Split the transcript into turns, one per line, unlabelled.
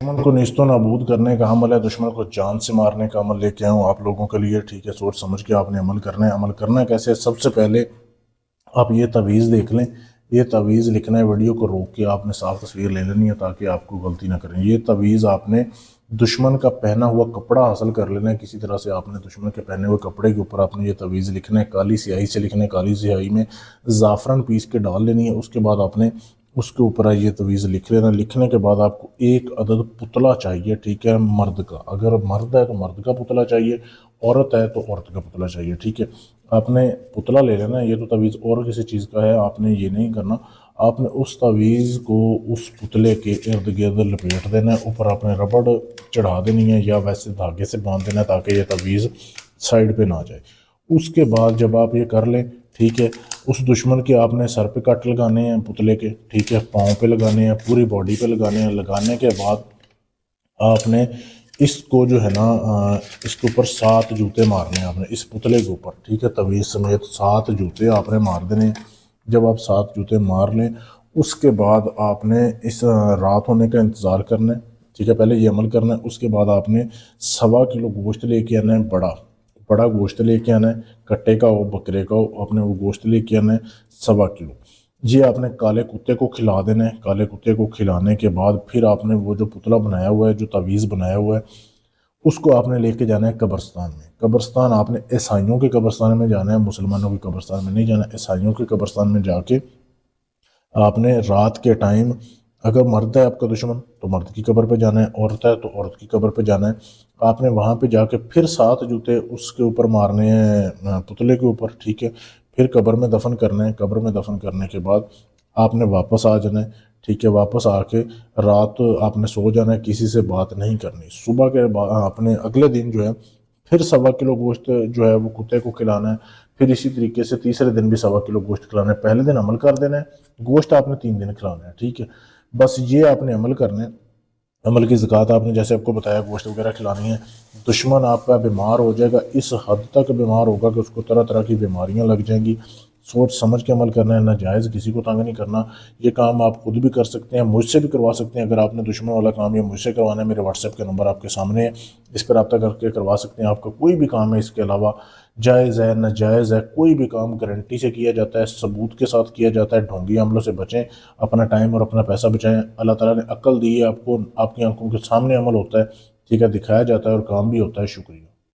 दुश्मन को नेस्तो नाबूद करने का अमल है, दुश्मन को जान से मारने का अमल लेके आऊँ आप लोगों के लिए। ठीक है, सोच समझ के आपने अमल करना है। अमल करना है कैसे? सबसे पहले आप ये तवीज़ देख लें। ये तवीज़ लिखना है, वीडियो को रोक के आपने साफ तस्वीर ले लेनी है ताकि आपको गलती ना करें। ये तवीज़ आपने दुश्मन का पहना हुआ कपड़ा हासिल कर लेना है। किसी तरह से आपने दुश्मन के पहने हुए कपड़े के ऊपर आपने ये तवीज़ लिखना है। काली स्याही से लिखना है, काली स्याही में ज़ाफ़रान पीस के डाल लेनी है। उसके बाद आपने उसके ऊपर ये तवीज़ लिख लेना। लिखने के बाद आपको एक अदद पुतला चाहिए, ठीक है, मर्द का। अगर मर्द है तो मर्द का पुतला चाहिए, औरत है तो औरत का पुतला चाहिए। ठीक है, आपने पुतला ले लेना है। ये तो तवीज़ और किसी चीज़ का है, आपने ये नहीं करना। आपने उस तवीज़ को उस पुतले के इर्द गिर्द लपेट देना है। ऊपर आपने रबड़ चढ़ा देनी है या वैसे धागे से बांध देना है ताकि ये तवीज़ साइड पे ना जाए। उसके बाद जब आप ये कर लें, ठीक है, उस दुश्मन के आपने सर पे कट लगाने हैं पुतले के, ठीक है, पाँव पे लगाने हैं, पूरी बॉडी पे लगाने हैं। लगाने के बाद आपने इसको जो है ना इसके ऊपर 7 जूते मारने हैं आपने इस पुतले के ऊपर, ठीक है, तवीज़ समेत 7 जूते आपने मार देने। जब आप 7 जूते मार लें उसके बाद आपने इस रात होने का इंतज़ार करना है। ठीक है, पहले ये अमल करना है। उसके बाद आपने 1.25 किलो गोश्त लेके आना है, बड़ा बड़ा गोश्त लेके आना है, कट्टे का हो बकरे का हो, आपने वो गोश्त लेके आना है 1.25 किलो। जी, आपने काले कुत्ते को खिला देना है। काले कुत्ते को खिलाने के बाद फिर आपने वो जो पुतला बनाया हुआ है, जो तवीज़ बनाया हुआ है, उसको आपने लेके जाना है कब्रस्तान में। कब्रस्तान आपने ईसाइयों के कब्रस्तान में जाना है, मुसलमानों के कब्रस्तान में नहीं जाना। ईसाइयों के कब्रस्तान में जाके आपने रात के टाइम, अगर मर्द है आपका दुश्मन तो मर्द की कब्र पे जाना है, औरत है तो औरत की कब्र पे जाना है। आपने वहाँ पे जाके फिर 7 जूते उसके ऊपर मारने हैं पुतले के ऊपर, ठीक है। फिर कब्र में दफन करना है। कब्र में दफन करने के बाद आपने वापस आ जाना है, ठीक है। वापस आके रात आपने सो जाना है, किसी से बात नहीं करनी। सुबह के बाद आपने अगले दिन जो है फिर 1.25 किलो गोश्त जो है वो कुत्ते को खिलाना है। फिर इसी तरीके से तीसरे दिन भी 1.25 किलो गोश्त खिलाना है। पहले दिन अमल कर देना है, गोश्त आपने 3 दिन खिलाना है, ठीक है। बस ये आपने अमल करना है। अमल की ज़कात आपने जैसे आपको बताया गोश्त वगैरह खिलानी है। दुश्मन आपका बीमार हो जाएगा, इस हद तक बीमार होगा कि उसको तरह तरह की बीमारियां लग जाएंगी। सोच समझ के अमल करना है, नाजायज़ किसी को तंग नहीं करना। ये काम आप खुद भी कर सकते हैं, मुझसे भी करवा सकते हैं। अगर आपने दुश्मन वाला काम या मुझसे करवाना है, मेरे व्हाट्सएप के नंबर आपके सामने है, इस पर रब्ता करके करवा सकते हैं। आपका कोई भी काम है इसके अलावा, जायज़ है नाजायज़ है, कोई भी काम गारंटी से किया जाता है, सबूत के साथ किया जाता है। ढोंगी अमलों से बचें, अपना टाइम और अपना पैसा बचाएं। अल्लाह ताला ने अक्ल दी है आपको, आपकी आंखों के सामने अमल होता है, ठीक है, दिखाया जाता है और काम भी होता है। शुक्रिया।